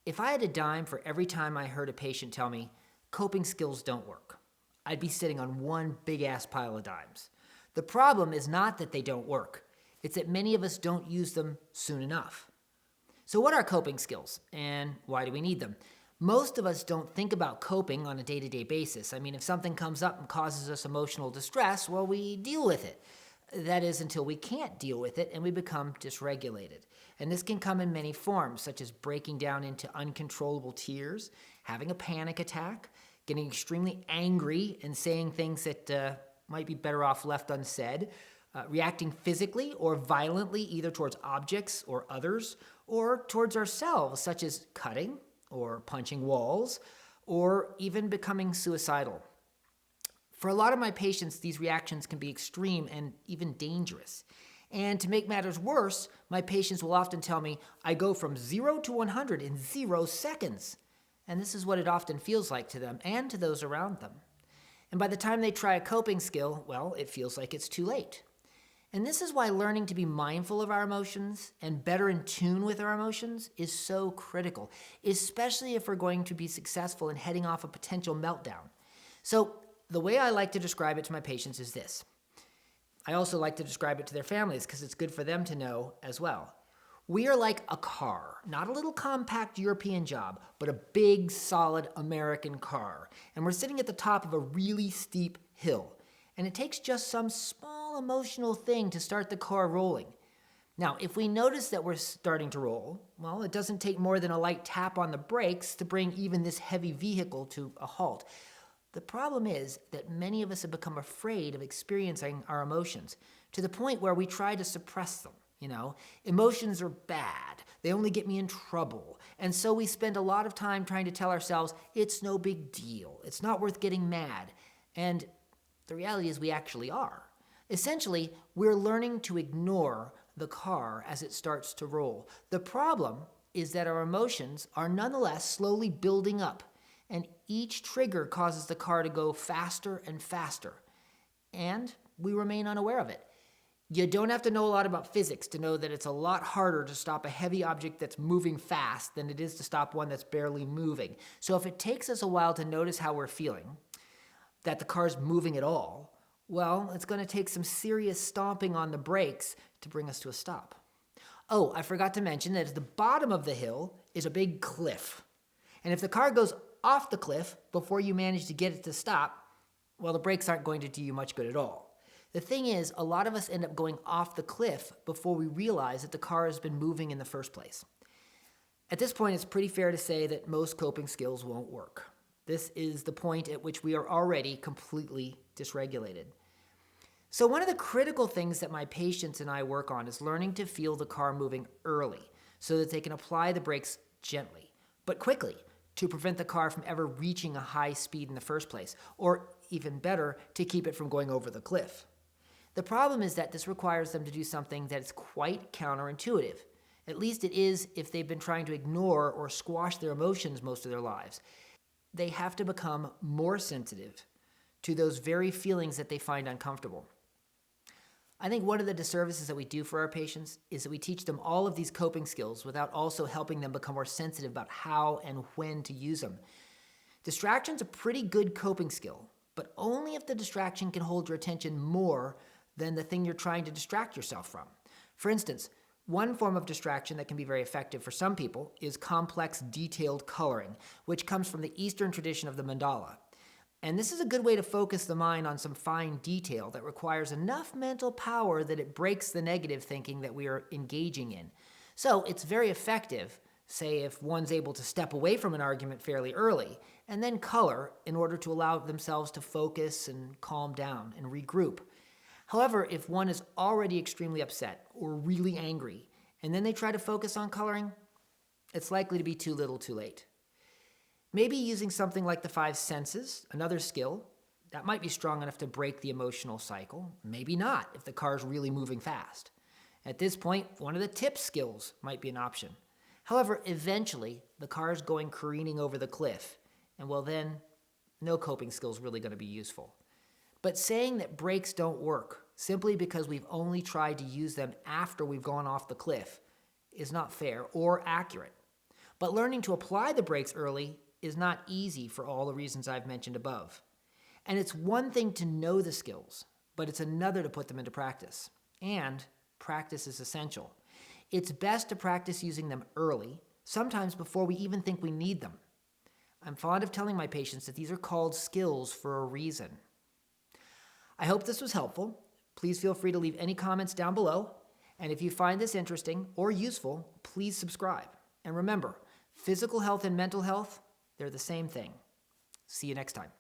If I had a dime for every time I heard a patient tell me, coping skills don't work, I'd be sitting on one big-ass pile of dimes. The problem is not that they don't work. It's that many of us don't use them soon enough. So what are coping skills, and why do we need them? Most of us don't think about coping on a day-to-day basis. I mean, if something comes up and causes us emotional distress, well, we deal with it. That is, until we can't deal with it and we become dysregulated. And this can come in many forms, such as breaking down into uncontrollable tears, having a panic attack, getting extremely angry and saying things that might be better off left unsaid, reacting physically or violently either towards objects or others, or towards ourselves, such as cutting or punching walls, or even becoming suicidal. For a lot of my patients, these reactions can be extreme and even dangerous. And to make matters worse, my patients will often tell me, I go from 0 to 100 in 0 seconds. And this is what it often feels like to them and to those around them. And by the time they try a coping skill, well, it feels like it's too late. And this is why learning to be mindful of our emotions and better in tune with our emotions is so critical, especially if we're going to be successful in heading off a potential meltdown. So the way I like to describe it to my patients is this. I also like to describe it to their families because it's good for them to know as well. We are like a car, not a little compact European job, but a big, solid American car. And we're sitting at the top of a really steep hill. And it takes just some small emotional thing to start the car rolling. Now, if we notice that we're starting to roll, well, it doesn't take more than a light tap on the brakes to bring even this heavy vehicle to a halt. The problem is that many of us have become afraid of experiencing our emotions to the point where we try to suppress them. Emotions are bad. They only get me in trouble. And so we spend a lot of time trying to tell ourselves, it's no big deal. It's not worth getting mad. And the reality is we actually are. Essentially, we're learning to ignore the car as it starts to roll. The problem is that our emotions are nonetheless slowly building up, and each trigger causes the car to go faster and faster, and we remain unaware of it. You don't have to know a lot about physics to know that it's a lot harder to stop a heavy object that's moving fast than it is to stop one that's barely moving. So if it takes us a while to notice how we're feeling, that the car's moving at all, well, it's going to take some serious stomping on the brakes to bring us to a stop. Oh, I forgot to mention that at the bottom of the hill is a big cliff. And if the car goes off the cliff before you manage to get it to stop, well, the brakes aren't going to do you much good at all. The thing is, a lot of us end up going off the cliff before we realize that the car has been moving in the first place. At this point, it's pretty fair to say that most coping skills won't work. This is the point at which we are already completely dysregulated. So one of the critical things that my patients and I work on is learning to feel the car moving early so that they can apply the brakes gently, but quickly, to prevent the car from ever reaching a high speed in the first place, or even better, to keep it from going over the cliff. The problem is that this requires them to do something that is quite counterintuitive. At least it is if they've been trying to ignore or squash their emotions most of their lives. They have to become more sensitive to those very feelings that they find uncomfortable. I think one of the disservices that we do for our patients is that we teach them all of these coping skills without also helping them become more sensitive about how and when to use them. Distraction's a pretty good coping skill, but only if the distraction can hold your attention more than the thing you're trying to distract yourself from. For instance, one form of distraction that can be very effective for some people is complex, detailed coloring, which comes from the Eastern tradition of the mandala. And this is a good way to focus the mind on some fine detail that requires enough mental power that it breaks the negative thinking that we are engaging in. So it's very effective, say if one's able to step away from an argument fairly early, and then color in order to allow themselves to focus and calm down and regroup. However, if one is already extremely upset or really angry, and then they try to focus on coloring, it's likely to be too little too late. Maybe using something like the 5 senses, another skill, that might be strong enough to break the emotional cycle. Maybe not if the car's really moving fast. At this point, one of the tip skills might be an option. However, eventually, the car's going careening over the cliff, and well then, no coping skill's really going to be useful. But saying that brakes don't work simply because we've only tried to use them after we've gone off the cliff is not fair or accurate. But learning to apply the brakes early is not easy for all the reasons I've mentioned above. And it's one thing to know the skills, but it's another to put them into practice. And practice is essential. It's best to practice using them early, sometimes before we even think we need them. I'm fond of telling my patients that these are called skills for a reason. I hope this was helpful. Please feel free to leave any comments down below. And if you find this interesting or useful, please subscribe. And remember, physical health and mental health, they're the same thing. See you next time.